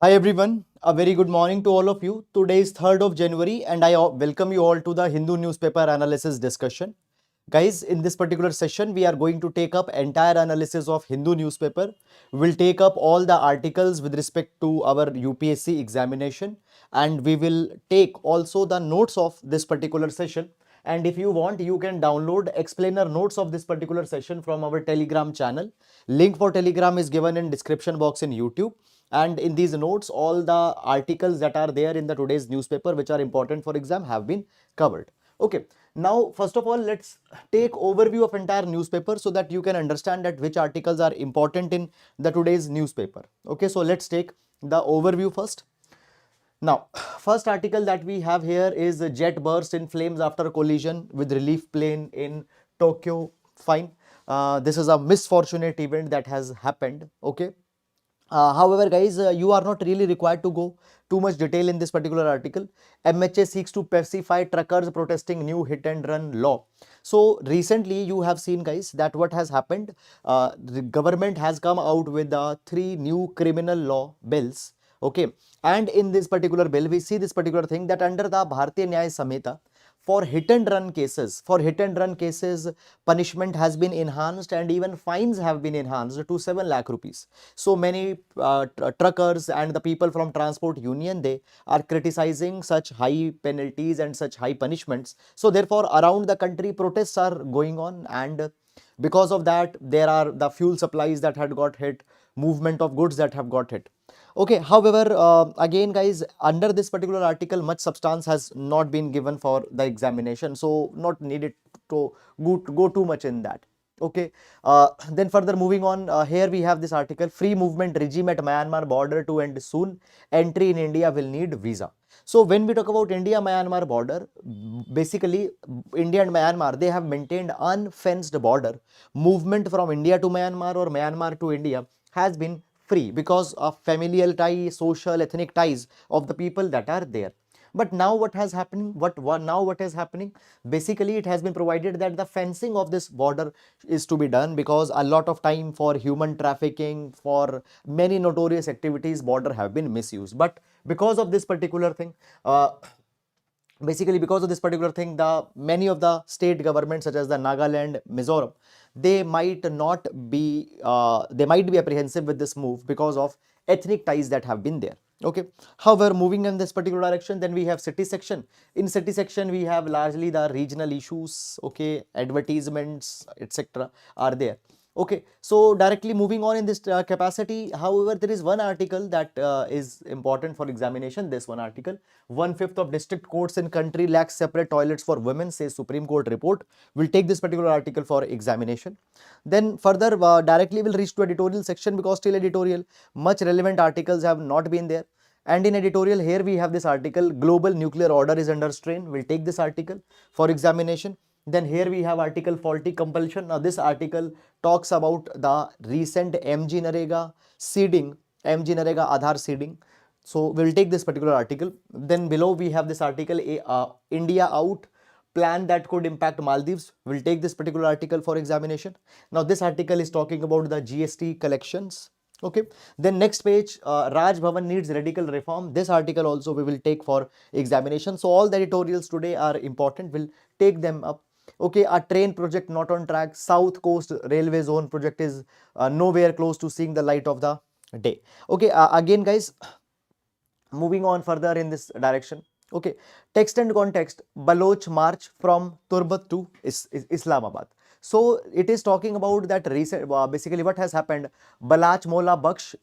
Hi everyone, a very good morning to all of you. Today is 3rd of January and I welcome you all to the Hindu newspaper analysis discussion. Guys, in this particular session, we are going to take up entire analysis of Hindu newspaper. We'll take up all the articles with respect to our UPSC examination and we will take also the notes of this particular session. And if you want, you can download explainer notes of this particular session from our Telegram channel. Link for Telegram is given in description box in YouTube. And in these notes, all the articles that are there in the today's newspaper, which are important for exam, have been covered. Okay. Now, first of all, let's take overview of entire newspaper so that you can understand that which articles are important in the today's newspaper. Okay. So let's take the overview first. Now, first article that we have here is a jet burst in flames after collision with relief plane in Tokyo. Fine. This is a misfortunate event that has happened. Okay. However, guys, you are not really required to go too much detail in this particular article. MHA seeks to pacify truckers protesting new hit and run law. So recently you have seen, guys, that what has happened, the government has come out with three new criminal law bills. Okay. And in this particular bill, we see this particular thing that under the Bharatiya Nyaya Samhita, for hit and run cases, punishment has been enhanced and even fines have been enhanced to 7 lakh rupees. So many truckers and the people from transport union, they are criticizing such high penalties and such high punishments. So therefore around the country protests are going on, and because of that there are the fuel supplies that had got hit, movement of goods that have got hit. Okay, however, again, guys, under this particular article, much substance has not been given for the examination, so not needed to go too much in that. Okay, then further moving on, here we have this article: free movement regime at Myanmar border to end soon. Entry in India will need visa. So when we talk about India-Myanmar border, basically India and Myanmar, they have maintained unfenced border. Movement from India to Myanmar or Myanmar to India has been free because of familial tie, social, ethnic ties of the people that are there. But now what has happening? What is happening? Basically, it has been provided that the fencing of this border is to be done because a lot of time for human trafficking, for many notorious activities, border have been misused. But because of this particular thing, because of this particular thing, the many of the state governments such as the Nagaland, Mizoram, they might be apprehensive with this move because of ethnic ties that have been there. Okay, however, moving in this particular direction, then we have city section. In city section we have largely the regional issues. Okay, advertisements, etc. are there. Okay, so directly moving on in this capacity, however, there is one article that is important for examination. This one article: 1/5 of district courts in country lacks separate toilets for women, says Supreme Court report. We'll take this particular article for examination. Then further, directly we'll reach to editorial section because till editorial, much relevant articles have not been there. And in editorial, here we have this article: global nuclear order is under strain. We'll take this article for examination. Then here we have article faulty compulsion. Now this article talks about the recent MG Narega seeding, MG Narega Aadhaar seeding. So we'll take this particular article. Then below we have this article, India out, plan that could impact Maldives. We'll take this particular article for examination. Now this article is talking about the GST collections. Okay, then next page, Raj Bhavan needs radical reform. This article also we will take for examination. So all the editorials today are important. We'll take them up. Okay, a train project not on track. South Coast Railway Zone project is nowhere close to seeing the light of the day. Okay, again, guys, moving on further in this direction. Okay, text and context: Baloch march from Turbat to Islamabad. So it is talking about that recent, basically what has happened: Balach Mola Baksh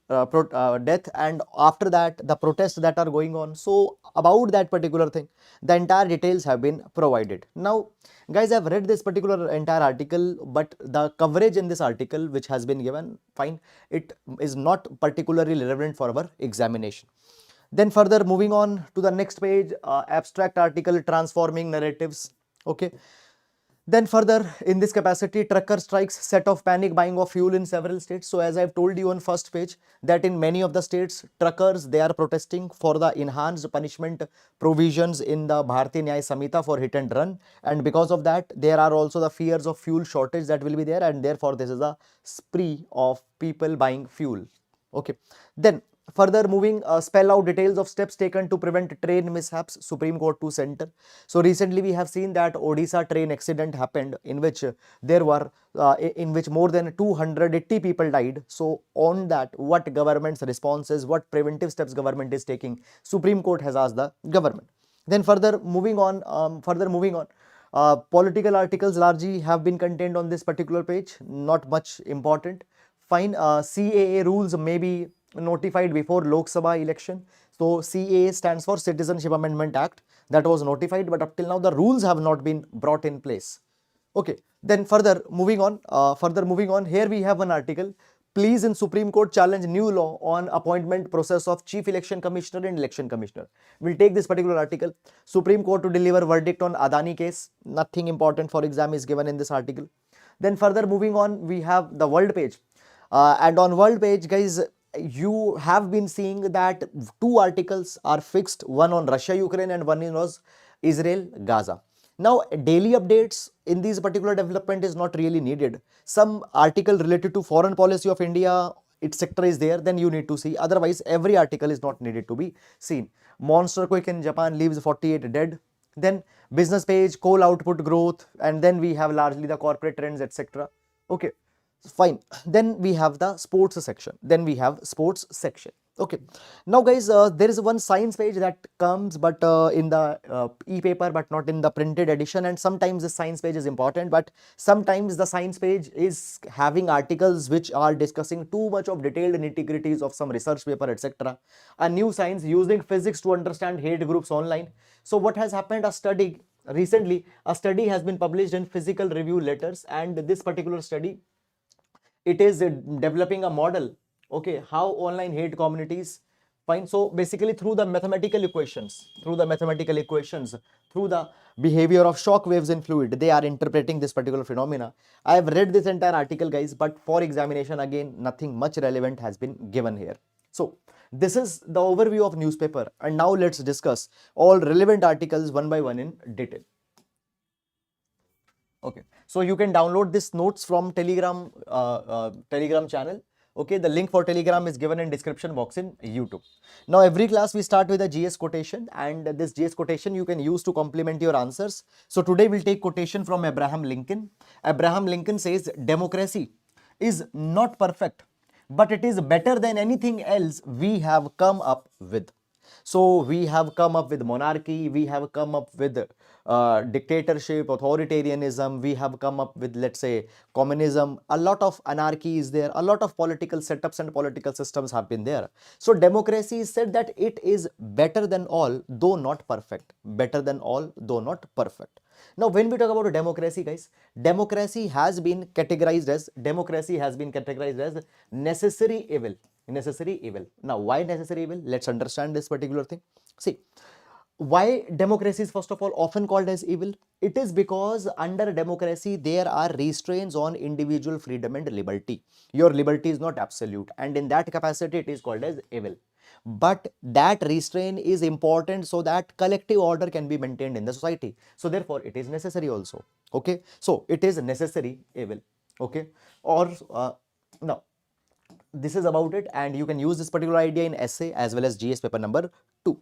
death, and after that the protests that are going on. So about that particular thing, the entire details have been provided. Now, guys, I've read this particular entire article, but the coverage in this article which has been given, fine, it is not particularly relevant for our examination. Then further moving on to the next page, abstract article transforming narratives. Okay. Then further in this capacity, trucker strikes set off panic buying of fuel in several states. So as I've told you on first page that in many of the states, truckers, they are protesting for the enhanced punishment provisions in the Bharatiya Nyaya Samhita for hit and run. And because of that, there are also the fears of fuel shortage that will be there. And therefore, this is a spree of people buying fuel. Okay. Then Further moving, spell out details of steps taken to prevent train mishaps, Supreme Court to center. So recently we have seen that Odisha train accident happened in which there were in which more than 280 people died. So on that, what government's response is, what preventive steps government is taking, Supreme Court has asked the government. Then further moving on, political articles largely have been contained on this particular page, not much important. Fine, CAA rules may be notified before Lok Sabha election. So CAA stands for Citizenship Amendment Act, that was notified, but up till now the rules have not been brought in place. Okay, then further moving on, here we have an article. Pleas in Supreme Court challenge new law on appointment process of Chief Election Commissioner and Election Commissioner. We'll take this particular article. Supreme Court to deliver verdict on Adani case. Nothing important for exam is given in this article. Then further moving on, we have the world page. And on world page, guys, you have been seeing that two articles are fixed, one on Russia, Ukraine, and one was Israel, Gaza. Now, daily updates in these particular development is not really needed. Some article related to foreign policy of India, its sector is there, then you need to see. Otherwise, every article is not needed to be seen. Monster quake in Japan leaves 48 dead. Then business page, coal output growth, and then we have largely the corporate trends, etc. Okay, fine. Then we have the sports section. Okay, now guys, there is one science page that comes but in the e-paper but not in the printed edition, and sometimes the science page is important, but sometimes the science page is having articles which are discussing too much of detailed nitty-gritties of some research paper, etc. A new science using physics to understand hate groups online. So what has happened, recently a study has been published in Physical Review Letters, and this particular study, it is developing a model, okay, how online hate communities fine. So basically through the mathematical equations, through the behavior of shock waves in fluid, they are interpreting this particular phenomena. I have read this entire article, guys, but for examination again nothing much relevant has been given here. So this is the overview of newspaper, and now let's discuss all relevant articles one by one in detail. Okay, so you can download this notes from Telegram channel. Okay, the link for Telegram is given in description box in YouTube. Now every class we start with a GS quotation, and this GS quotation you can use to complement your answers. So today we'll take quotation from Abraham Lincoln. Abraham Lincoln says, democracy is not perfect, but it is better than anything else we have come up with. So we have come up with monarchy, we have come up with dictatorship, authoritarianism, we have come up with, let's say, communism. A lot of anarchy is there, a lot of political setups and political systems have been there. So democracy is said that it is better than all, though not perfect. Better than all, though not perfect. Now, when we talk about democracy, guys, democracy has been categorized as necessary evil. Now, why necessary evil? Let's understand this particular thing. See, why democracy is first of all often called as evil? It is because under democracy there are restraints on individual freedom and liberty. Your liberty is not absolute, and in that capacity it is called as evil. But that restraint is important so that collective order can be maintained in the society. So therefore it is necessary also. Okay, so it is necessary evil. Okay, or now this is about it, and you can use this particular idea in essay as well as GS paper number 2.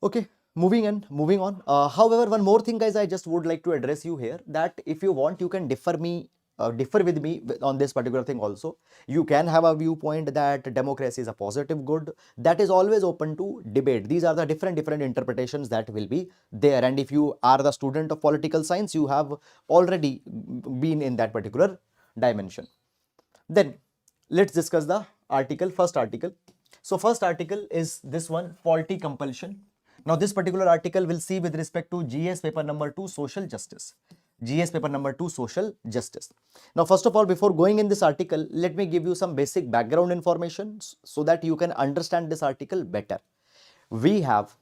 Okay, moving on. However, one more thing, guys, I just would like to address you here, that if you want, you can differ with me on this particular thing also. You can have a viewpoint that democracy is a positive good. That is always open to debate. These are the different interpretations that will be there, and if you are the student of political science, you have already been in that particular dimension. Then let's discuss the article. First article. So first article is this one, faulty compulsion. Now this particular article will see with respect to GS paper number 2, social justice. GS paper number 2, social justice. Now first of all, before going in this article, let me give you some basic background information so that you can understand this article better. We have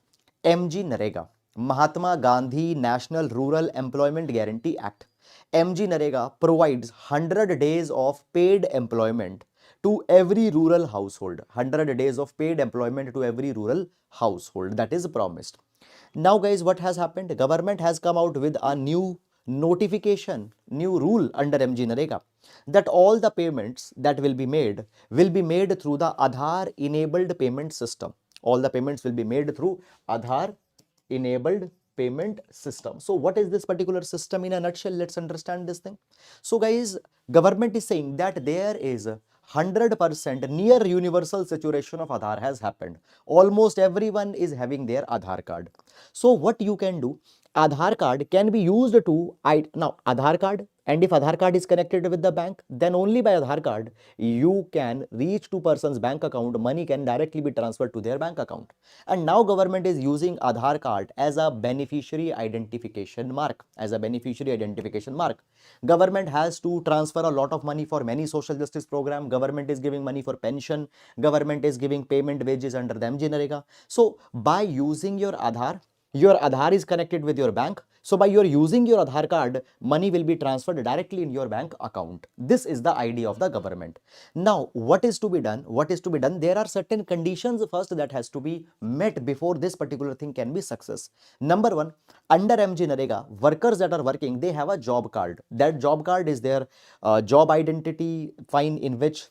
MG Narega, Mahatma Gandhi National Rural Employment Guarantee Act. MG Narega provides 100 days of paid employment to every rural household. 100 days of paid employment to every rural household, that is promised. Now guys, what has happened? Government has come out with a new notification, new rule under MG Narega, that all the payments that will be made through the Aadhaar enabled payment system. All the payments will be made through Aadhaar enabled payment system. So what is this particular system in a nutshell? Let's understand this thing. So guys, government is saying that there is 100% near universal saturation of Aadhaar has happened. Almost everyone is having their Aadhaar card. So what you can do, Aadhaar card can be used to, now Aadhaar card, and if Aadhaar card is connected with the bank, then only by Aadhaar card you can reach to person's bank account, money can directly be transferred to their bank account. And now government is using Aadhaar card as a beneficiary identification mark, Government has to transfer a lot of money for many social justice program. Government is giving money for pension. Government is giving payment wages under the MG Narega. So by using your Aadhaar is connected with your bank. So by your using your Aadhaar card, money will be transferred directly in your bank account. This is the idea of the government. Now, what is to be done? There are certain conditions first that has to be met before this particular thing can be success. Number one, under MG Narega, workers that are working, they have a job card. That job card is their job identity, fine, in which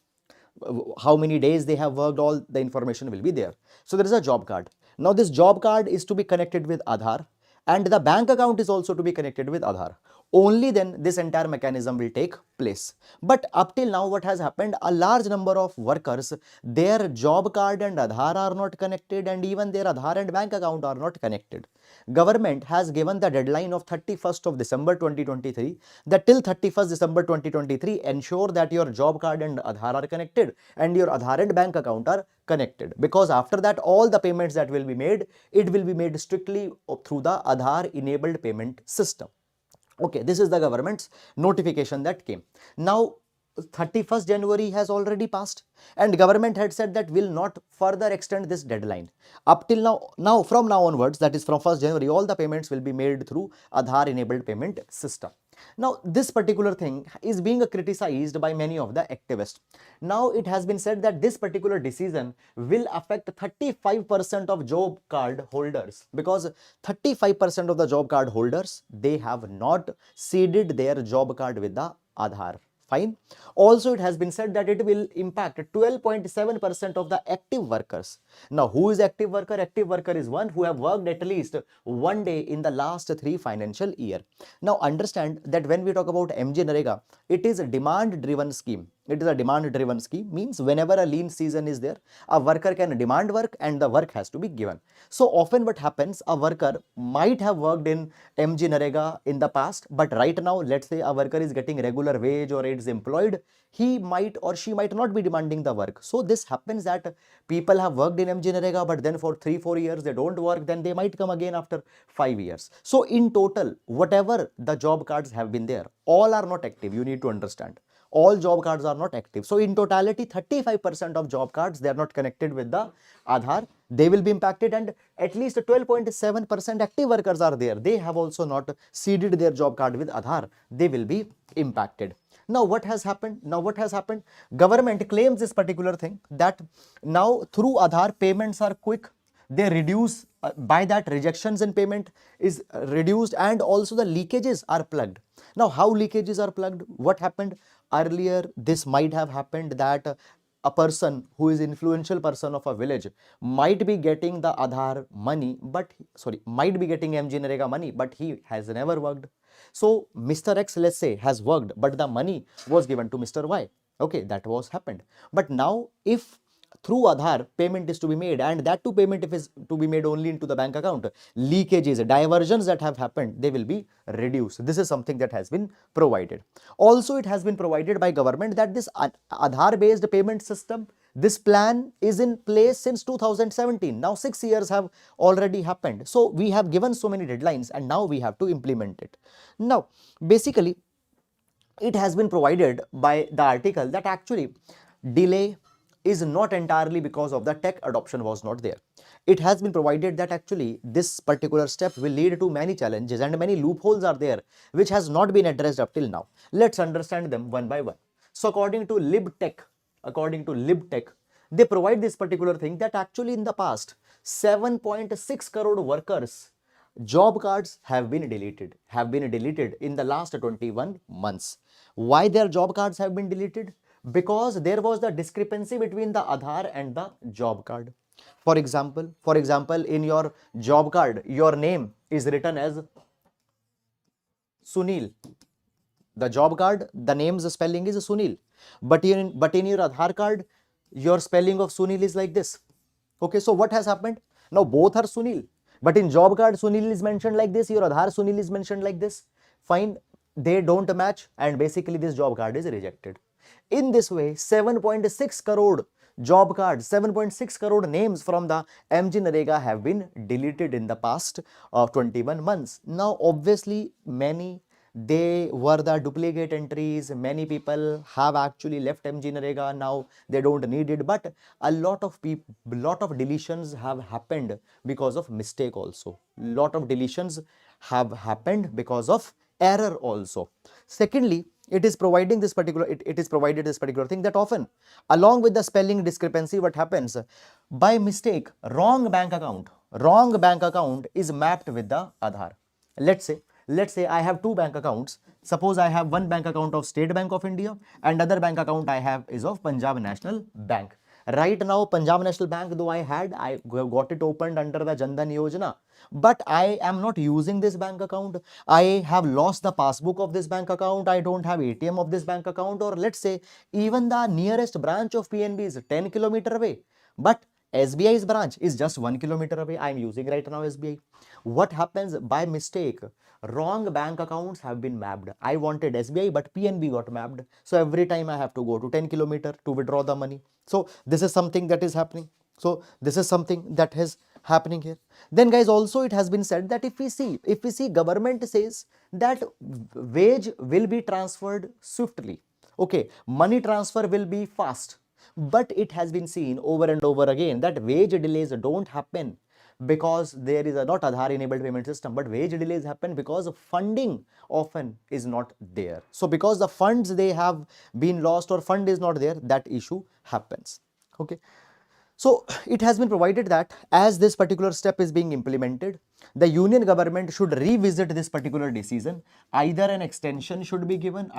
how many days they have worked, all the information will be there. So there is a job card. Now this job card is to be connected with Aadhaar, and the bank account is also to be connected with Aadhaar. Only then this entire mechanism will take place. But up till now, what has happened, a large number of workers, their job card and Aadhaar are not connected, and even their Aadhaar and bank account are not connected. Government has given the deadline of 31st of December 2023, that till 31st December 2023 ensure that your job card and Aadhaar are connected and your Aadhaar and bank account are connected, because after that all the payments that will be made, it will be made strictly through the Aadhaar enabled payment system. Okay, this is the government's notification that came. Now 31st January has already passed, and government had said that will not further extend this deadline. Up till now, from now onwards, that is from 1st January, all the payments will be made through Aadhaar enabled payment system. Now, this particular thing is being criticized by many of the activists. Now, it has been said that this particular decision will affect 35% of job card holders, because 35% of the job card holders, they have not seeded their job card with the Aadhaar. Fine. Also, it has been said that it will impact 12.7% of the active workers. Now, who is active worker? Active worker is one who have worked at least one day in the last 3 financial year. Now, understand that when we talk about MG Narega, it is a demand-driven scheme. It is a demand-driven scheme, means whenever a lean season is there, a worker can demand work and the work has to be given. So often what happens, a worker might have worked in MG Narega in the past, but right now, let's say a worker is getting regular wage or is employed, he might or she might not be demanding the work. So this happens that people have worked in MG Narega, but then for 3-4 years they don't work, then they might come again after 5 years. So in total, whatever the job cards have been there, all are not active. You need to understand. All job cards are not active. So in totality, 35% of job cards, they are not connected with the Aadhaar. They will be impacted, and at least 12.7% active workers are there. They have also not seeded their job card with Aadhaar. They will be impacted. Now what has happened? Government claims this particular thing, that now through Aadhaar payments are quick. They reduce, by that rejections in payment is reduced, and also the leakages are plugged. Now how leakages are plugged? What happened earlier? This might have happened that a person who is influential person of a village might be getting the Aadhaar money, might be getting MG Narega money, but he has never worked. So Mr. X, let's say, has worked, but the money was given to Mr. Y. Okay, that was happened. But now if through Aadhaar payment is to be made, and that too payment if is to be made only into the bank account, leakages, diversions that have happened, they will be reduced. This is something that has been provided. Also, it has been provided by government that this Aadhaar based payment system, this plan is in place since 2017. Now 6 years have already happened. So we have given so many deadlines, and now we have to implement it. Now basically, it has been provided by the article that actually delay is not entirely because of the tech adoption was not there. It has been provided that actually this particular step will lead to many challenges, and many loopholes are there which has not been addressed up till now. Let's understand them one by one. So according to LibTech, they provide this particular thing that actually in the past 7.6 crore workers job cards have been deleted in the last 21 months. Why their job cards have been deleted? Because there was the discrepancy between the Aadhaar and the job card. For example, in your job card, your name is written as Sunil. The job card, the name's spelling is Sunil. But in your Aadhaar card, your spelling of Sunil is like this. Okay, so what has happened? Now both are Sunil. But in job card, Sunil is mentioned like this, your Aadhaar Sunil is mentioned like this. Fine, they don't match, and basically this job card is rejected. In this way, 7.6 crore job cards, 7.6 crore names from the MG Narega have been deleted in the past 21 months. Now, obviously, they were the duplicate entries. Many people have actually left MG Narega. Now they don't need it, but a lot of deletions have happened because of mistake also. Lot of deletions have happened because of error also. Secondly, it is provided this particular thing that often, along with the spelling discrepancy, what happens? By mistake, wrong bank account is mapped with the Aadhaar. Let's say I have two bank accounts. Suppose I have one bank account of State Bank of India and other bank account I have is of Punjab National Bank. Right now, Punjab National Bank, though I got it opened under the Jan Dhan Yojana, but I am not using this bank account. I have lost the passbook of this bank account. I don't have ATM of this bank account, or let's say even the nearest branch of PNB is 10 kilometer away, but SBI's branch is just 1 kilometer away. I am using right now SBI. What happens? By mistake, wrong bank accounts have been mapped. I wanted SBI, but PNB got mapped. So every time I have to go to 10 kilometer to withdraw the money. So this is something that is happening. So this is something that is happening here. Then guys, also it has been said that if we see government says that wage will be transferred swiftly. Okay, money transfer will be fast. But it has been seen over and over again that wage delays don't happen because there is a not Aadhaar enabled payment system, but wage delays happen because funding often is not there. So because the funds they have been lost or fund is not there, that issue happens. Okay. So it has been provided that as this particular step is being implemented, the union government should revisit this particular decision. Either an extension should be given,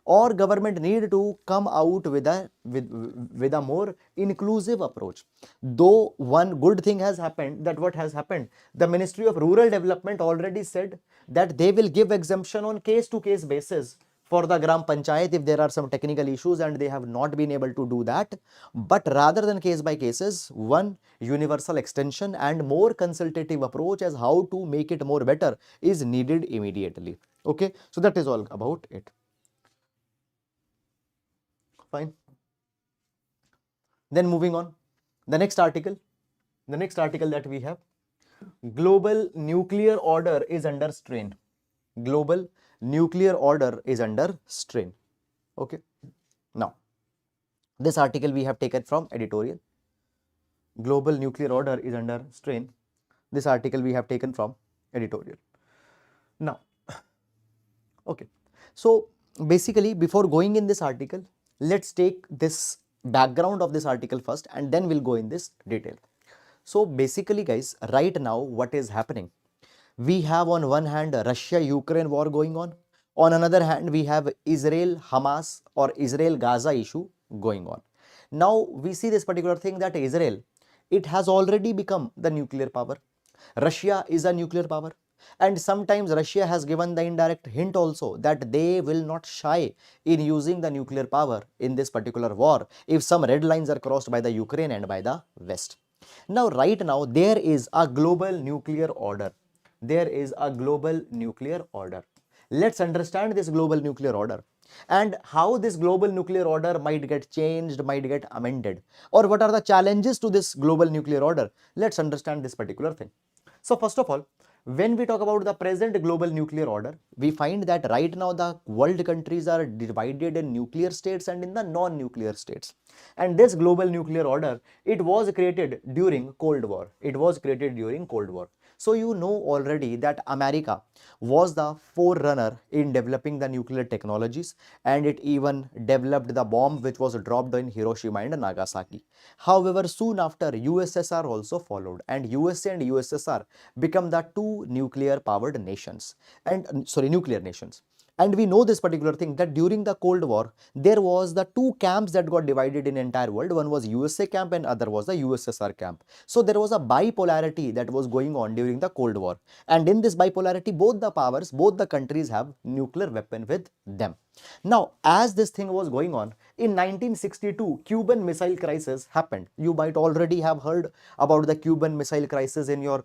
or government need to come out with a more inclusive approach. Though one good thing has happened, that what has happened, the Ministry of Rural Development already said that they will give exemption on case-to-case basis for the Gram Panchayat if there are some technical issues and they have not been able to do that. But rather than case by cases, one universal extension and more consultative approach as how to make it more better is needed immediately. Okay, so that is all about it. Fine. Then moving on, the next article that we have, global nuclear order is under strain. Global nuclear order is under strain. Okay. Now, this article we have taken from Editorial. Global nuclear order is under strain. This article we have taken from Editorial. Now, okay. So basically, before going in this article, let's take this background of this article first and then we'll go in this detail. So basically guys, right now what is happening? We have on one hand Russia-Ukraine war going on. On another hand, we have Israel-Hamas or Israel-Gaza issue going on. Now, we see this particular thing that Israel, it has already become the nuclear power. Russia is a nuclear power. And sometimes Russia has given the indirect hint also that they will not shy in using the nuclear power in this particular war if some red lines are crossed by the Ukraine and by the West. Now, right now, there is a global nuclear order. Let's understand this global nuclear order and how this global nuclear order might get changed, might get amended, or what are the challenges to this global nuclear order. Let's understand this particular thing. So first of all, when we talk about the present global nuclear order, we find that right now the world countries are divided in nuclear states and in the non-nuclear states. And this global nuclear order, it was created during Cold War. So you know already that America was the forerunner in developing the nuclear technologies, and it even developed the bomb which was dropped in Hiroshima and Nagasaki. However, soon after, USSR also followed, and USA and USSR become the two nuclear powered nations, and nuclear nations. And we know this particular thing, that during the Cold War, there was the two camps that got divided in entire world. One was USA camp and other was the USSR camp. So there was a bipolarity that was going on during the Cold War. And in this bipolarity, both the powers, both the countries have nuclear weapon with them. Now, as this thing was going on, in 1962, Cuban Missile Crisis happened. You might already have heard about the Cuban Missile Crisis in your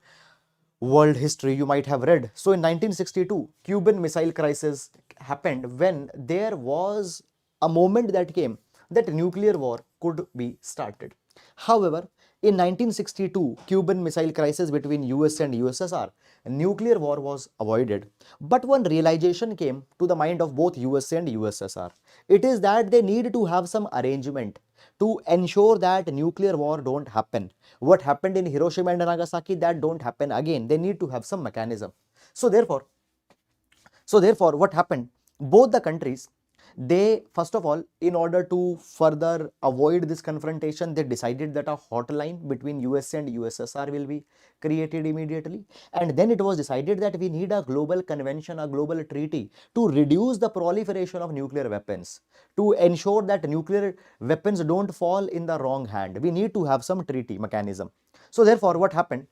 world history, you might have read. So in 1962, Cuban Missile Crisis happened when there was a moment that came that nuclear war could be started. However, in 1962, Cuban Missile Crisis between US and USSR, nuclear war was avoided. But one realization came to the mind of both US and USSR. It is that they need to have some arrangement to ensure that nuclear war don't happen. What happened in Hiroshima and Nagasaki, that don't happen again. They need to have some mechanism. So therefore, what happened? Both the countries, they first of all, in order to further avoid this confrontation, they decided that a hotline between US and USSR will be created immediately. And then it was decided that we need a global convention, a global treaty to reduce the proliferation of nuclear weapons, to ensure that nuclear weapons don't fall in the wrong hand. We need to have some treaty mechanism. So therefore, what happened?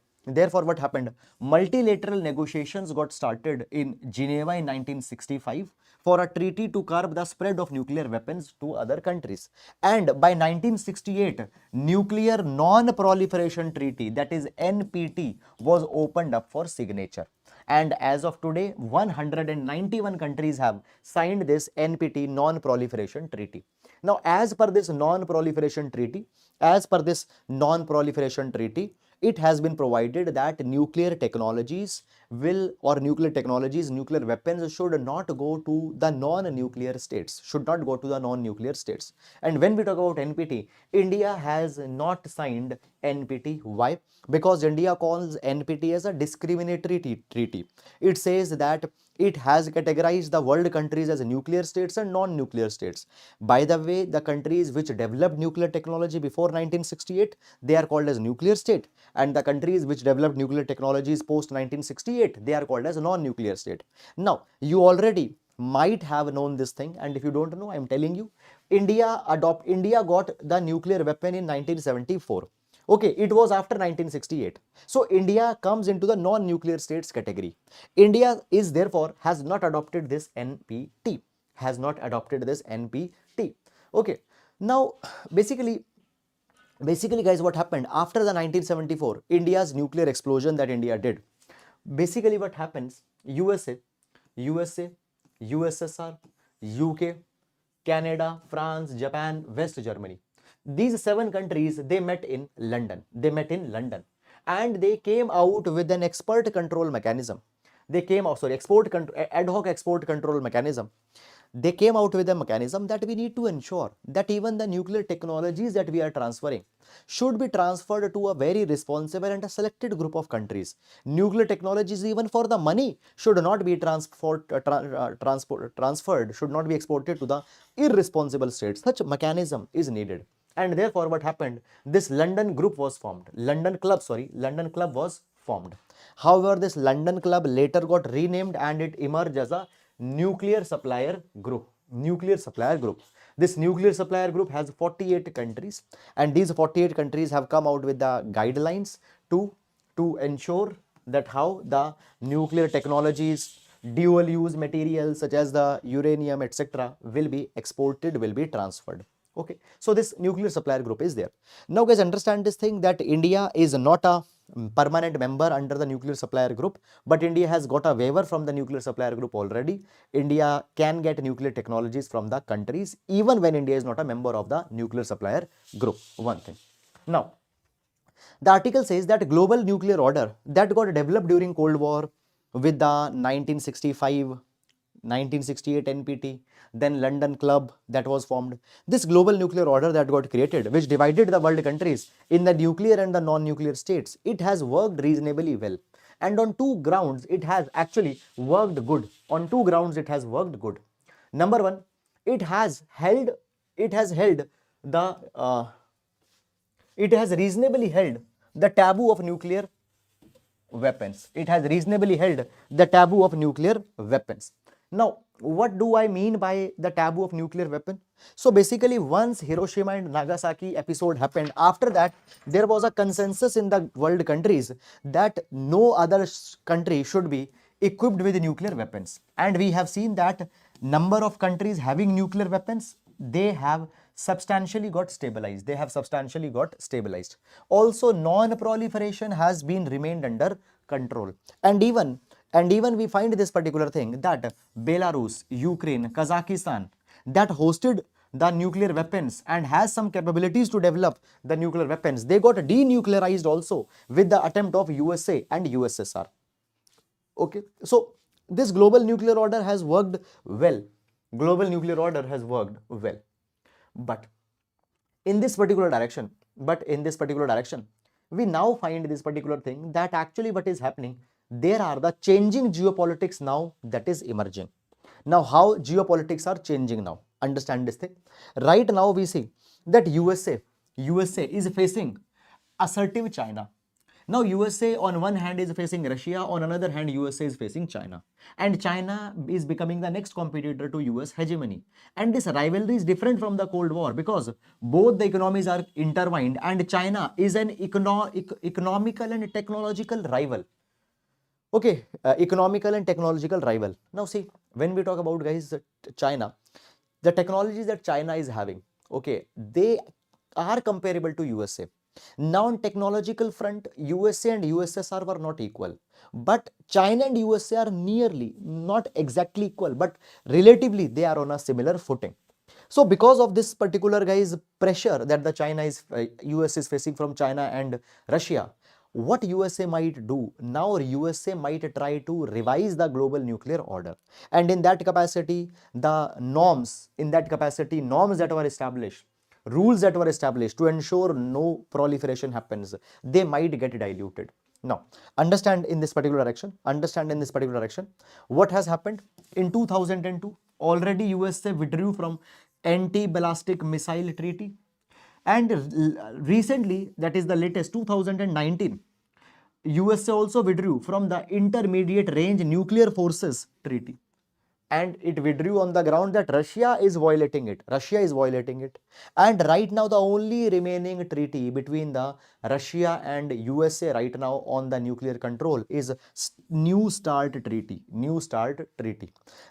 Multilateral negotiations got started in Geneva in 1965 for a treaty to curb the spread of nuclear weapons to other countries. And by 1968, Nuclear Non-Proliferation Treaty, that is NPT, was opened up for signature. And as of today, 191 countries have signed this NPT Non-Proliferation Treaty. Now, as per this non-proliferation treaty, it has been provided that nuclear technologies, nuclear weapons should not go to the non-nuclear states, And when we talk about NPT, India has not signed NPT. Why? Because India calls NPT as a discriminatory treaty. It says that it has categorized the world countries as nuclear states and non-nuclear states. By the way, the countries which developed nuclear technology before 1968, they are called as nuclear state, and the countries which developed nuclear technologies post 1968, they are called as non-nuclear state. Now, you already might have known this thing, and if you don't know, I am telling you, India got the nuclear weapon in 1974. Okay, it was after 1968. So India comes into the non-nuclear states category. India is therefore has not adopted this NPT. Okay. Now, basically guys, what happened after the 1974 India's nuclear explosion that India did? Basically what happens, USA, USSR, UK, Canada, France, Japan, West Germany, these 7 countries, they met in London. And they came out with an export control mechanism. Ad hoc export control mechanism. They came out with a mechanism that we need to ensure that even the nuclear technologies that we are transferring should be transferred to a very responsible and a selected group of countries. Nuclear technologies, even for the money, should not be transferred, should not be exported to the irresponsible states. Such mechanism is needed. And therefore, what happened? This London group was formed. London club was formed. However, this London club later got renamed and it emerged as a nuclear supplier group. This nuclear supplier group has 48 countries, and these 48 countries have come out with the guidelines to ensure that how the nuclear technologies, dual use materials such as the uranium, etc., will be exported, will be transferred. Okay, so this nuclear supplier group is there. Now guys, understand this thing, that India is not a permanent member under the nuclear supplier group, but India has got a waiver from the nuclear supplier group already. India can get nuclear technologies from the countries even when India is not a member of the nuclear supplier group. One thing. Now, the article says that global nuclear order that got developed during Cold War with the 1968 NPT, then London Club that was formed. This global nuclear order that got created, which divided the world countries in the nuclear and the non-nuclear states, it has worked reasonably well. and on two grounds it has actually worked good. On two grounds it has worked good. Number one, it has held it has held the it has reasonably held the taboo of nuclear weapons. It has reasonably held the taboo of nuclear weapons. Now, what do I mean by the taboo of nuclear weapon? So basically, once Hiroshima and Nagasaki episode happened, after that, there was a consensus in the world countries that no other country should be equipped with nuclear weapons. And we have seen that number of countries having nuclear weapons, they have substantially got stabilized. They have substantially got stabilized. Also, non-proliferation has been remained under control. And even we find this particular thing that Belarus, Ukraine, Kazakhstan, that hosted the nuclear weapons and has some capabilities to develop the nuclear weapons, they got denuclearized also with the attempt of USA and USSR. Okay, so this global nuclear order has worked well. Global nuclear order has worked well. But in this particular direction, we now find this particular thing that actually what is happening, there are the changing geopolitics now that is emerging. Now, how geopolitics are changing now? Understand this thing. Right now, we see that USA is facing assertive China. Now, USA on one hand is facing Russia, on another hand, USA is facing China. And China is becoming the next competitor to US hegemony. And this rivalry is different from the Cold War because both the economies are intertwined and China is an economical and technological rival. Okay, economical and technological rival. Now, see, when we talk about, guys, China, the technologies that China is having, okay, they are comparable to USA. Now, on technological front, USA and USSR were not equal, but China and USA are nearly, not exactly equal, but relatively they are on a similar footing. So, because of this particular, guys, pressure that the US is facing from China and Russia, what USA might do now, USA might try to revise the global nuclear order, and in that capacity, norms that were established, rules that were established to ensure no proliferation happens, they might get diluted. Now, understand in this particular direction what has happened in 2002. Already USA withdrew from anti-ballistic missile treaty, and recently, that is the latest 2019, USA also withdrew from the intermediate range nuclear forces treaty, and it withdrew on the ground that Russia is violating it. And right now, the only remaining treaty between the Russia and USA right now on the nuclear control is New START treaty.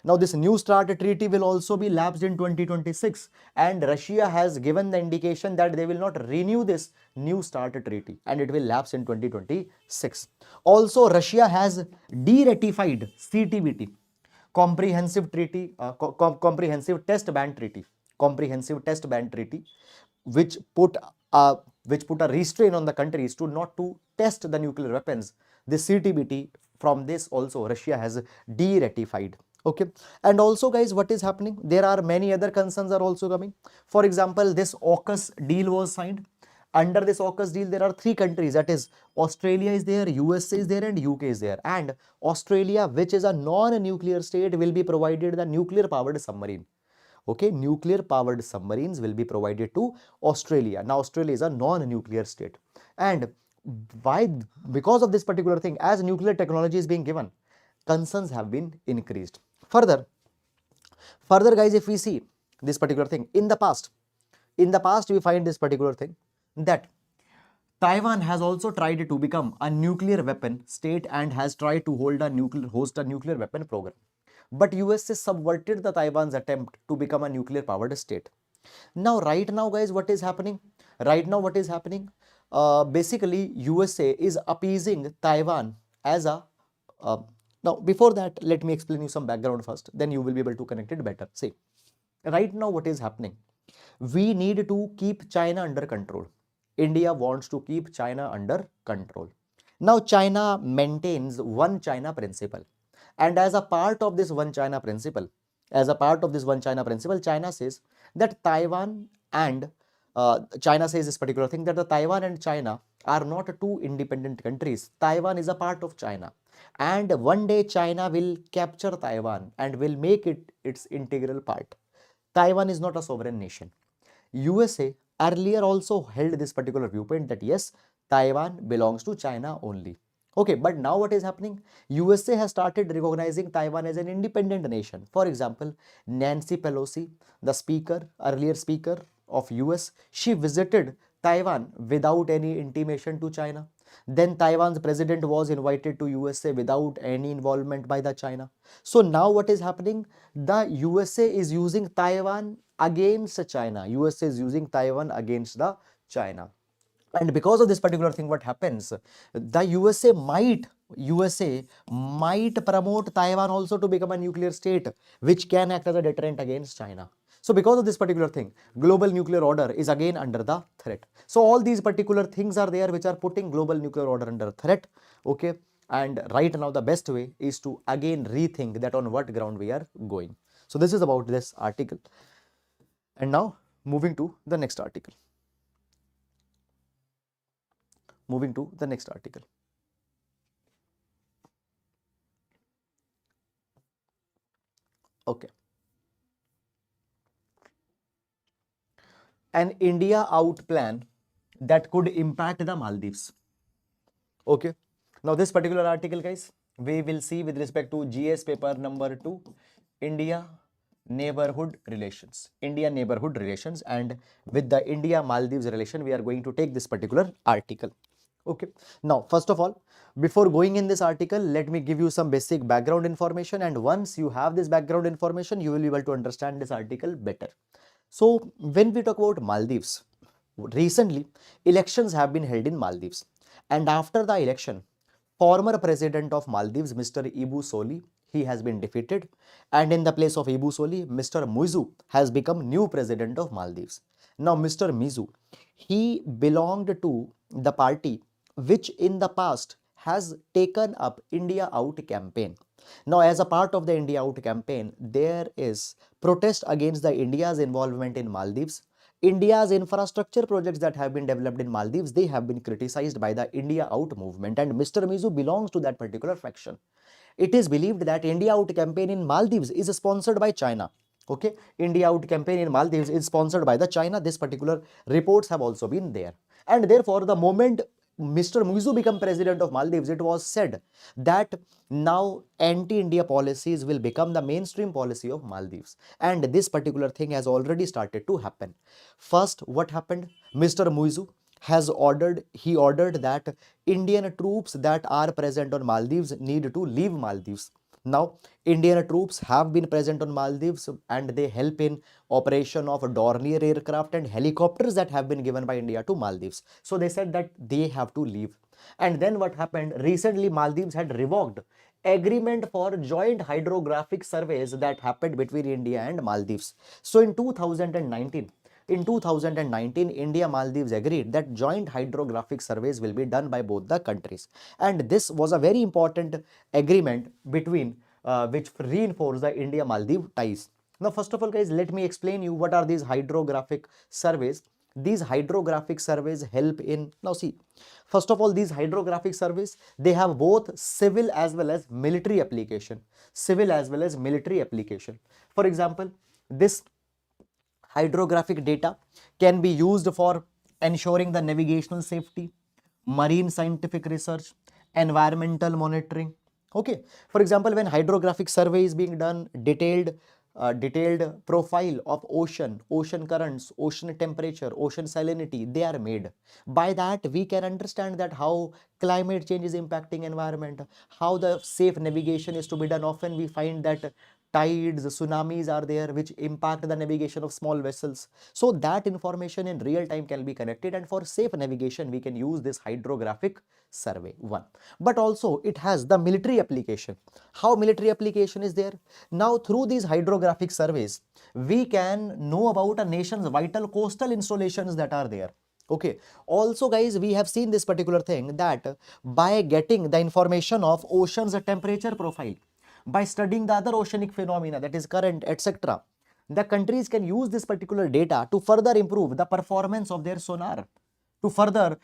Now, this New START treaty will also be lapsed in 2026, and Russia has given the indication that they will not renew this New START treaty, and it will lapse in 2026. Also, Russia has de-ratified CTBT, comprehensive test ban treaty, which put a restraint on the countries to not to test the nuclear weapons. This CTBT, from this also Russia has de-ratified. Okay, and also, guys, what is happening, there are many other concerns are also coming. For example, this AUKUS deal was signed. Under this AUKUS deal, there are three countries, that is Australia is there, USA is there, and UK is there. And Australia, which is a non-nuclear state, will be provided the nuclear powered submarine. Okay, nuclear powered submarines will be provided to Australia. Now, Australia is a non-nuclear state, and why? Because of this particular thing, as nuclear technology is being given, concerns have been increased. Further, guys, if we see this particular thing in the past, we find this particular thing that Taiwan has also tried to become a nuclear weapon state and has tried to host a nuclear weapon program. But USA subverted the Taiwan's attempt to become a nuclear powered state. Now, right now, guys, what is happening? Basically, USA is appeasing Taiwan as a. Now, before that, let me explain you some background first. Then you will be able to connect it better. See, right now, what is happening? We need to keep China under control. India wants to keep China under control. Now, China maintains one China principle. And as a part of this one China principle, China says that Taiwan and China says this particular thing, that the Taiwan and China are not two independent countries. Taiwan is a part of China. And one day China will capture Taiwan and will make it its integral part. Taiwan is not a sovereign nation. USA earlier also held this particular viewpoint that yes, Taiwan belongs to China only. Okay, but now what is happening? USA has started recognizing Taiwan as an independent nation. For example, Nancy Pelosi, the speaker, earlier speaker of US, she visited Taiwan without any intimation to China. Then Taiwan's president was invited to USA without any involvement by the China. So now what is happening? The USA is using Taiwan against China. USA is using Taiwan against the China. And because of this particular thing, what happens? The USA might promote Taiwan also to become a nuclear state, which can act as a deterrent against China. So because of this particular thing, global nuclear order is again under the threat. So all these particular things are there which are putting global nuclear order under threat. Okay. And right now the best way is to again rethink that on what ground we are going. So this is about this article. And now moving to the next article. Moving to the next article. Okay. An India out plan that could impact the Maldives. Okay. Now this particular article, guys, we will see with respect to GS paper number 2, India neighborhood relations. India neighborhood relations, and with the India Maldives relation, we are going to take this particular article. Okay. Now, first of all, before going in this article, let me give you some basic background information, and once you have this background information, you will be able to understand this article better. So, when we talk about Maldives, recently elections have been held in Maldives, and after the election, former president of Maldives, Mr. Ibu Soli, he has been defeated, and in the place of Ibu Soli, Mr. Muizu has become new president of Maldives. Now, Mr. Muizu, he belonged to the party which in the past has taken up India Out campaign. Now, as a part of the India Out campaign, there is protest against the India's involvement in Maldives. India's infrastructure projects that have been developed in Maldives, they have been criticized by the India Out movement, and Mr. Mizu belongs to that particular faction. It is believed that India Out campaign in Maldives is sponsored by China. Okay, India Out campaign in Maldives is sponsored by the China. This particular reports have also been there, and therefore the moment Mr. Muizu became president of Maldives, it was said that now anti-India policies will become the mainstream policy of Maldives, and this particular thing has already started to happen. First, what happened? Mr. Muizu he ordered that Indian troops that are present on Maldives need to leave Maldives. Now, Indian troops have been present on Maldives and they help in operation of Dornier aircraft and helicopters that have been given by India to Maldives. So they said that they have to leave. And then what happened? Recently, Maldives had revoked agreement for joint hydrographic surveys that happened between India and Maldives. So in 2019, India Maldives agreed that joint hydrographic surveys will be done by both the countries. And this was a very important agreement between which reinforced the India Maldives ties. Now, first of all, guys, let me explain you what are these hydrographic surveys. These hydrographic surveys help in, now see, first of all, these hydrographic surveys, they have both civil as well as military application. Civil as well as military application. For example, this hydrographic data can be used for ensuring the navigational safety, marine scientific research, environmental monitoring. Okay, for example, when hydrographic survey is being done, detailed profile of ocean currents, ocean temperature, ocean salinity, they are made. By that, we can understand that how climate change is impacting environment, how the safe navigation is to be done. Often we find that tides, tsunamis are there which impact the navigation of small vessels. So that information in real time can be connected, and for safe navigation we can use this hydrographic survey one. But also it has the military application. How military application is there? Now through these hydrographic surveys we can know about a nation's vital coastal installations that are there. Okay, also guys, we have seen this particular thing that by getting the information of ocean's temperature profile, by studying the other oceanic phenomena, that is current, etc., the countries can use this particular data to further improve the performance of their sonar. to further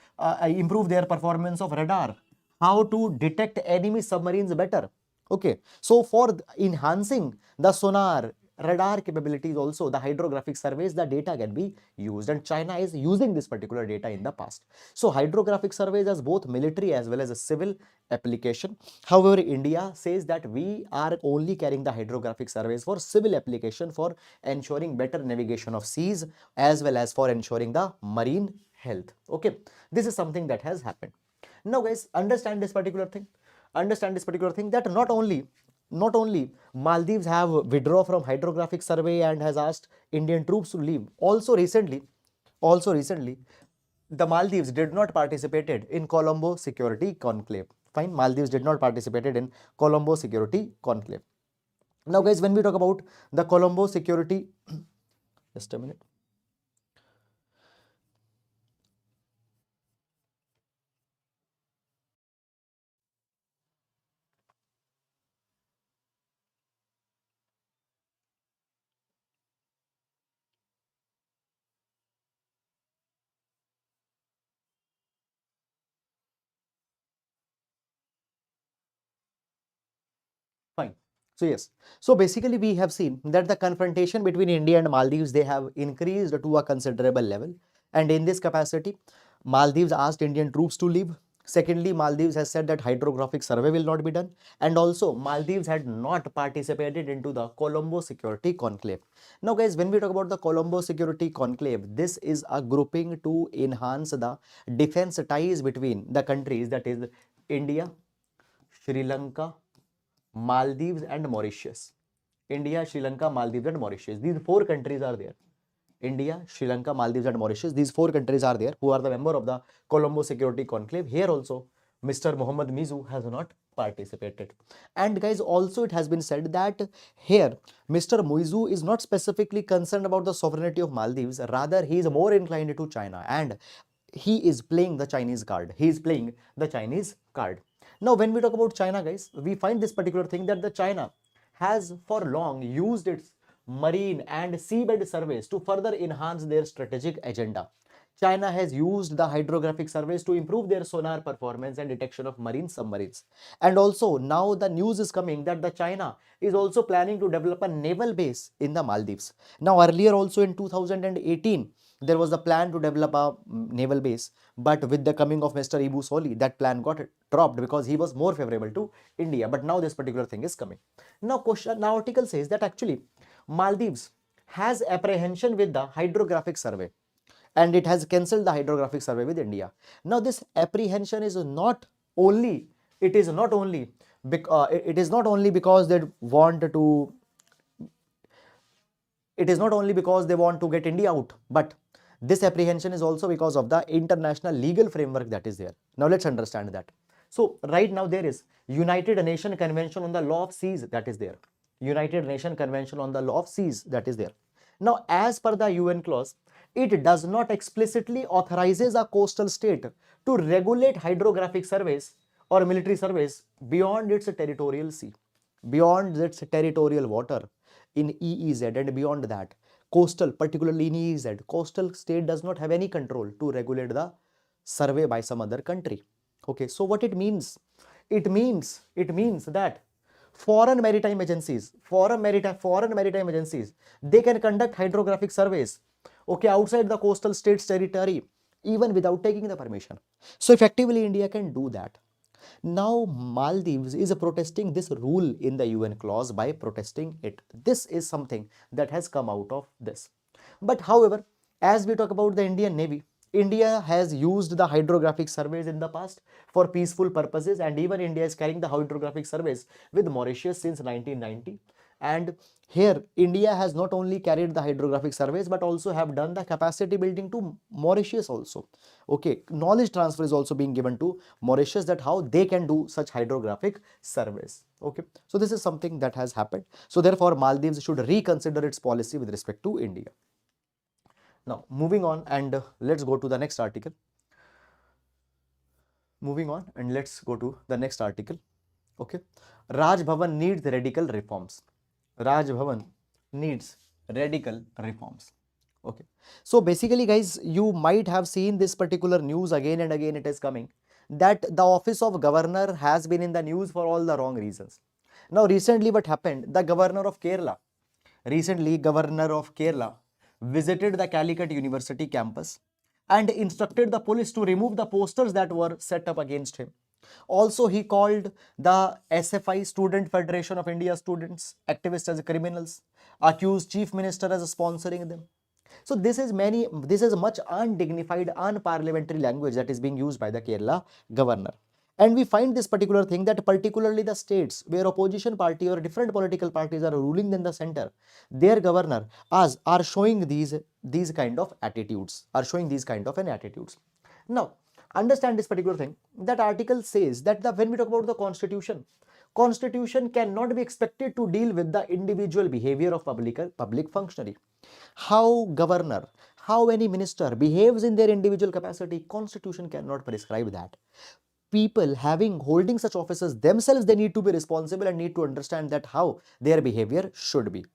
improve their performance of radar, how to detect enemy submarines better. Okay, so for enhancing the sonar radar capabilities, also the hydrographic surveys, the data can be used, and China is using this particular data in the past. So hydrographic surveys as both military as well as a civil application. However, India says that we are only carrying the hydrographic surveys for civil application, for ensuring better navigation of seas as well as for ensuring the marine health. Okay, this is something that has happened. Now guys, understand this particular thing, that not only Maldives have withdraw from hydrographic survey and has asked Indian troops to leave. Also recently, the Maldives did not participated in Colombo Security Conclave. Fine, Maldives did not participated in Colombo Security Conclave. Now guys, when we talk about the Colombo Security, just a minute. Fine. So yes, so basically we have seen that the confrontation between India and Maldives, they have increased to a considerable level, and in this capacity, Maldives asked Indian troops to leave. Secondly, Maldives has said that hydrographic survey will not be done, and also Maldives had not participated into the Colombo Security Conclave. Now guys, when we talk about the Colombo Security Conclave, this is a grouping to enhance the defense ties between the countries, that is India, Sri Lanka, Maldives and Mauritius. India, Sri Lanka, Maldives and Mauritius. These four countries are there. India, Sri Lanka, Maldives and Mauritius. These four countries are there who are the member of the Colombo Security Conclave. Here also, Mr. Mohammed Mizu has not participated. And guys, also it has been said that here, Mr. Mizu is not specifically concerned about the sovereignty of Maldives. Rather, he is more inclined to China, and he is playing the Chinese card. He is playing the Chinese card. Now, when we talk about China, guys, we find this particular thing that the China has for long used its marine and seabed surveys to further enhance their strategic agenda. China has used the hydrographic surveys to improve their sonar performance and detection of marine submarines. And also now the news is coming that the China is also planning to develop a naval base in the Maldives. Now earlier also in 2018, there was a plan to develop a naval base, but with the coming of Mr. Ibu Soli, that plan got dropped because he was more favorable to India. But now this particular thing is coming. Now article says that actually Maldives has apprehension with the hydrographic survey, and it has cancelled the hydrographic survey with India. Now this apprehension is not only, it is not only because they want to, it is not only because they want to get India out, but this apprehension is also because of the international legal framework that is there. Now let's understand that. So right now there is United Nations Convention on the Law of Seas that is there. United Nations Convention on the Law of Seas that is there. Now as per the UN clause, it does not explicitly authorizes a coastal state to regulate hydrographic surveys or military surveys beyond its territorial sea, beyond its territorial water in EEZ, and beyond that coastal, particularly in EEZ, coastal state does not have any control to regulate the survey by some other country. Okay, so what it means? It means that foreign maritime agencies, they can conduct hydrographic surveys, okay, outside the coastal state's territory even without taking the permission. So effectively India can do that. Now Maldives is protesting this rule in the UN clause by protesting it. This is something that has come out of this. But however, as we talk about the Indian Navy, India has used the hydrographic surveys in the past for peaceful purposes, and even India is carrying the hydrographic surveys with Mauritius since 1990. And here India has not only carried the hydrographic surveys but also have done the capacity building to Mauritius also. Okay, knowledge transfer is also being given to Mauritius, that how they can do such hydrographic surveys. Okay, so this is something that has happened. So therefore Maldives should reconsider its policy with respect to India. Now moving on, and let's go to the next article. Moving on, and let's go to the next article. Okay, Raj Bhavan needs radical reforms. Raj Bhavan needs radical reforms. Okay. So basically, guys, you might have seen this particular news again and again. It is coming that the office of governor has been in the news for all the wrong reasons. Now, recently, what happened? The governor of Kerala visited the Calicut University campus and instructed the police to remove the posters that were set up against him. Also, he called the SFI, Student Federation of India students, activists as criminals, accused Chief Minister as sponsoring them. So this is much undignified, unparliamentary language that is being used by the Kerala governor. And we find this particular thing that particularly the states where opposition party or different political parties are ruling in the center, their governor are showing these kind of attitudes, Now, understand this particular thing. That article says that when we talk about the constitution cannot be expected to deal with the individual behavior of public functionary. How governor, how any minister behaves in their individual capacity, constitution cannot prescribe that. People holding such offices themselves, they need to be responsible and need to understand that how their behavior should be.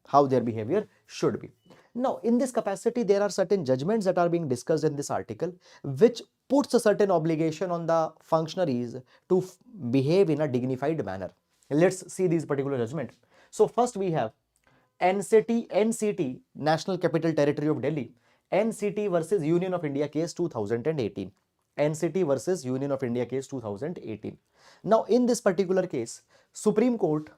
Now, in this capacity, there are certain judgments that are being discussed in this article, which puts a certain obligation on the functionaries to behave in a dignified manner. Let's see these particular judgment. So first we have NCT, National Capital Territory of Delhi, NCT versus Union of India case 2018. NCT versus Union of India case 2018. Now, in this particular case, Supreme Court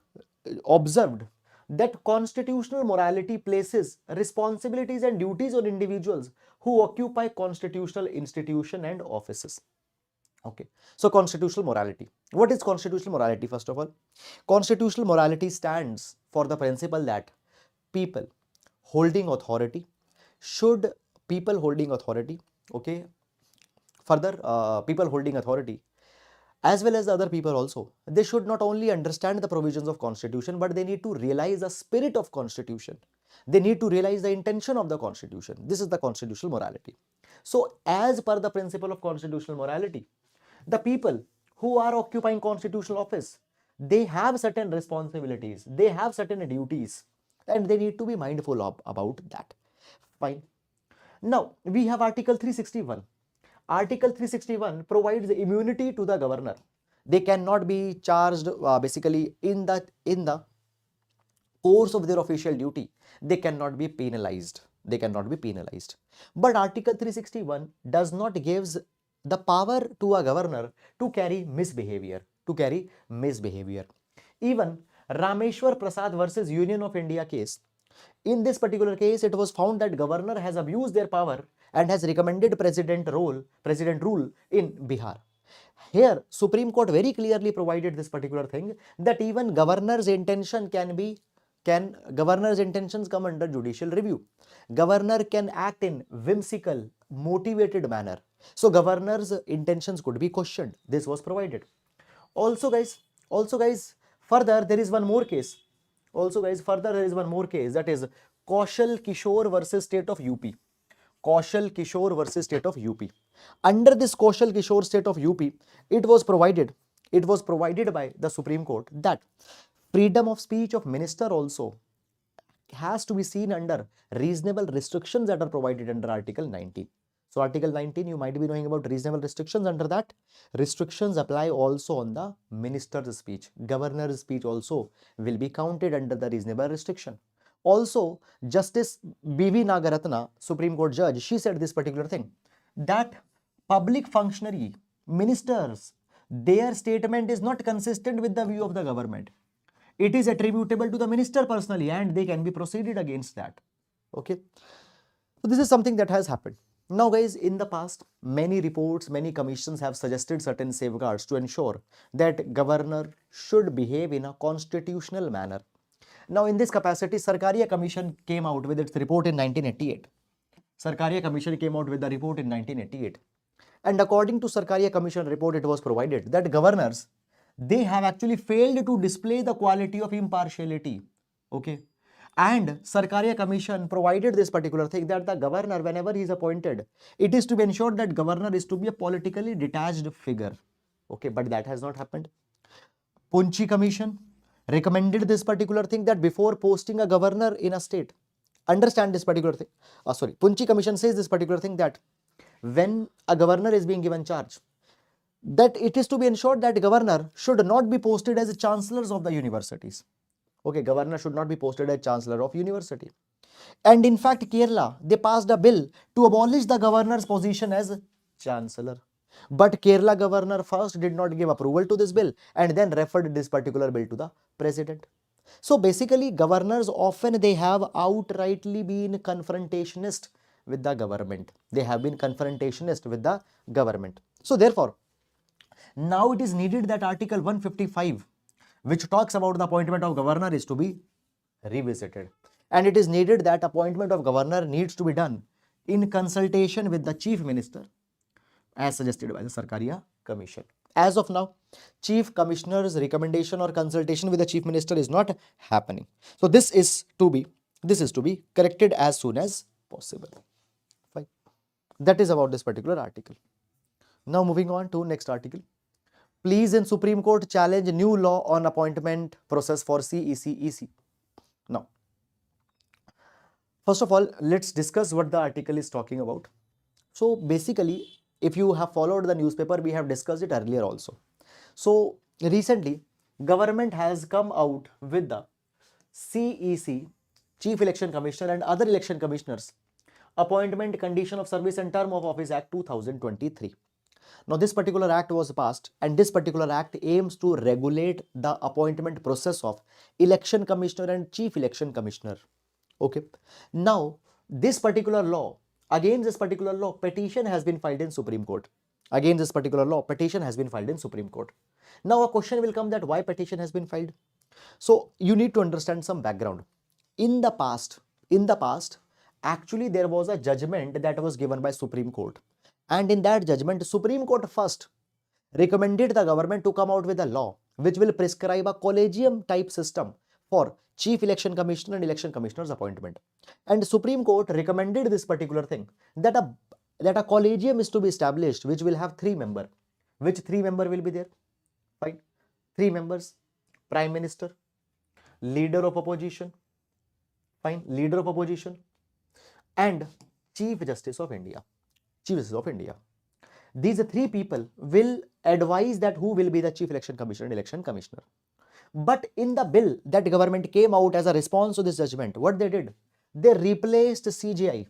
observed that constitutional morality places responsibilities and duties on individuals who occupy constitutional institutions and offices. Okay, so constitutional morality. What is constitutional morality? First of all, constitutional morality stands for the principle that people holding authority okay, further, people holding authority as well as the other people also, they should not only understand the provisions of constitution, but they need to realize the spirit of constitution. They need to realize the intention of the constitution. This is the constitutional morality. So as per the principle of constitutional morality, the people who are occupying constitutional office, they have certain responsibilities, they have certain duties, and they need to be mindful about that. Fine. Now we have Article 361. Article 361 provides immunity to the governor. They cannot be charged basically in the course of their official duty. They cannot be penalized. But Article 361 does not gives the power to a governor to carry misbehavior. Even Rameshwar Prasad versus Union of India case. In this particular case, it was found that governor has abused their power and has recommended president rule in Bihar. Here, Supreme Court very clearly provided this particular thing that even governor's intentions come under judicial review. Governor can act in whimsical, motivated manner. So governor's intentions could be questioned. This was provided. Also guys, further there is one more case. That is Kaushal Kishore versus State of UP. Under this Kaushal Kishore State of UP, it was provided by the Supreme Court that freedom of speech of minister also has to be seen under reasonable restrictions that are provided under Article 19. So Article 19, you might be knowing about reasonable restrictions. Under that, restrictions apply also on the minister's speech. Governor's speech also will be counted under the reasonable restriction. Also, Justice B.V. Nagaratna, Supreme Court judge, she said this particular thing, that public functionary, ministers, their statement is not consistent with the view of the government. It is attributable to the minister personally and they can be proceeded against that. Okay. So this is something that has happened. Now guys, in the past, many reports, many commissions have suggested certain safeguards to ensure that governor should behave in a constitutional manner. Now in this capacity, Sarkaria Commission came out with its report in 1988. And according to Sarkaria Commission report, it was provided that governors, they have actually failed to display the quality of impartiality. Okay. And Sarkaria Commission provided this particular thing that the governor, whenever he is appointed, it is to be ensured that governor is to be a politically detached figure. Okay, but that has not happened. Punchi Commission recommended this particular thing that before posting a governor in a state, understand this particular thing. Punchi Commission says this particular thing, that when a governor is being given charge, that it is to be ensured that governor should not be posted as chancellors of the universities. Okay, governor should not be posted as chancellor of university. And in fact, Kerala, they passed a bill to abolish the governor's position as chancellor. But Kerala governor first did not give approval to this bill and then referred this particular bill to the president. So basically, governors often, they have outrightly been confrontationist with the government. They have been confrontationist with the government. So therefore, now it is needed that Article 155, which talks about the appointment of governor, is to be revisited. And it is needed that appointment of governor needs to be done in consultation with the chief minister, as suggested by the Sarkaria Commission. As of now, chief commissioner's recommendation or consultation with the chief minister is not happening. So this is to be corrected as soon as possible. Fine. That is about this particular article. Now moving on to next article. Pleas in Supreme Court challenge new law on appointment process for CEC EC. Now, first of all, let's discuss what the article is talking about. So basically, if you have followed the newspaper, we have discussed it earlier also. So recently, government has come out with the CEC, Chief Election Commissioner, and other election commissioners appointment, condition of service and term of office Act 2023. Now this particular act was passed, and this particular act aims to regulate the appointment process of election commissioner and chief election commissioner. Okay. Now this particular law, against this particular law, petition has been filed in Supreme Court. Against this particular law, petition has been filed in Supreme Court. Now a question will come that why petition has been filed. So you need to understand some background. In the past, actually there was a judgment that was given by Supreme Court. And in that judgment, Supreme Court first recommended the government to come out with a law which will prescribe a collegium type system for chief election commissioner and election commissioner's appointment. And Supreme Court recommended this particular thing, that a collegium is to be established which will have 3 members. Which 3 members will be there? Fine. 3 members. Prime Minister, Leader of Opposition, fine, Leader of Opposition, and Chief Justice of India. Chief Justice of India. These 3 people will advise that who will be the Chief Election Commissioner and Election Commissioner. But in the bill that government came out as a response to this judgment, what they did? They replaced CJI.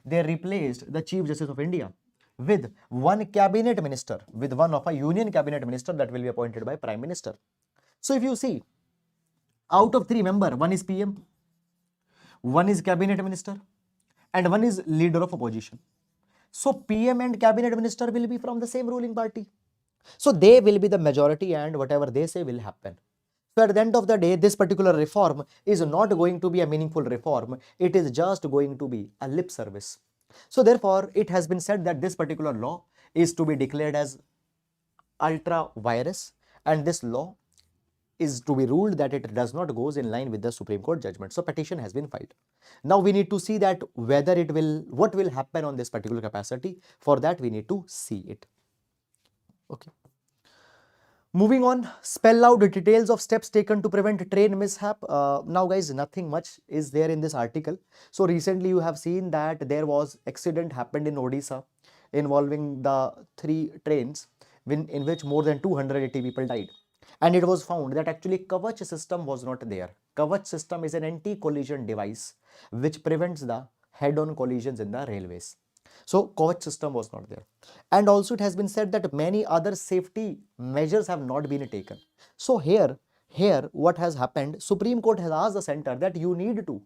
They replaced the Chief Justice of India with one cabinet minister, with one of a union cabinet minister that will be appointed by Prime Minister. So if you see, out of 3 members, one is PM, one is cabinet minister, and one is leader of opposition. So PM and cabinet minister will be from the same ruling party. So they will be the majority and whatever they say will happen. So at the end of the day, this particular reform is not going to be a meaningful reform. It is just going to be a lip service. So therefore, it has been said that this particular law is to be declared as ultra virus, and this law is to be ruled that it does not goes in line with the Supreme Court judgment. So petition has been filed. Now we need to see that whether it will, what will happen on this particular capacity. For that we need to see it. Okay. Moving on, spell out the details of steps taken to prevent train mishap. Now guys, nothing much is there in this article. So recently you have seen that there was accident happened in Odisha involving the 3 trains in which more than 280 people died. And it was found that actually Kavach system was not there. Kavach system is an anti-collision device which prevents the head-on collisions in the railways. So Kavach system was not there. And also it has been said that many other safety measures have not been taken. So here what has happened, Supreme Court has asked the center that you need to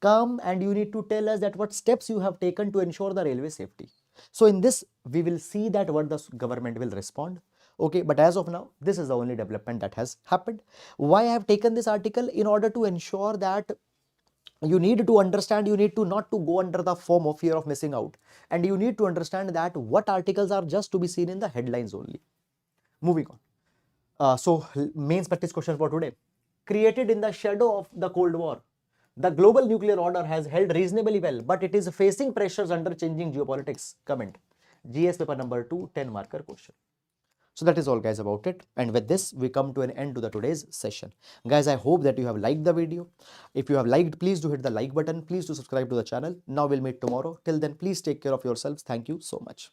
come and you need to tell us that what steps you have taken to ensure the railway safety. So in this, we will see that what the government will respond. Okay, but as of now, this is the only development that has happened. Why I have taken this article? In order to ensure that you need to understand, you need to not to go under the form of fear of missing out. And you need to understand that what articles are just to be seen in the headlines only. Moving on. So main practice question for today. Created in the shadow of the Cold War, the global nuclear order has held reasonably well, but it is facing pressures under changing geopolitics. Comment. GS paper number 2, 10 marker question. So that is all guys about it, and with this we come to an end to the today's session. Guys, I hope that you have liked the video. If you have liked, please do hit the like button, please do subscribe to the channel. Now we'll meet tomorrow. Till then, please take care of yourselves. Thank you so much.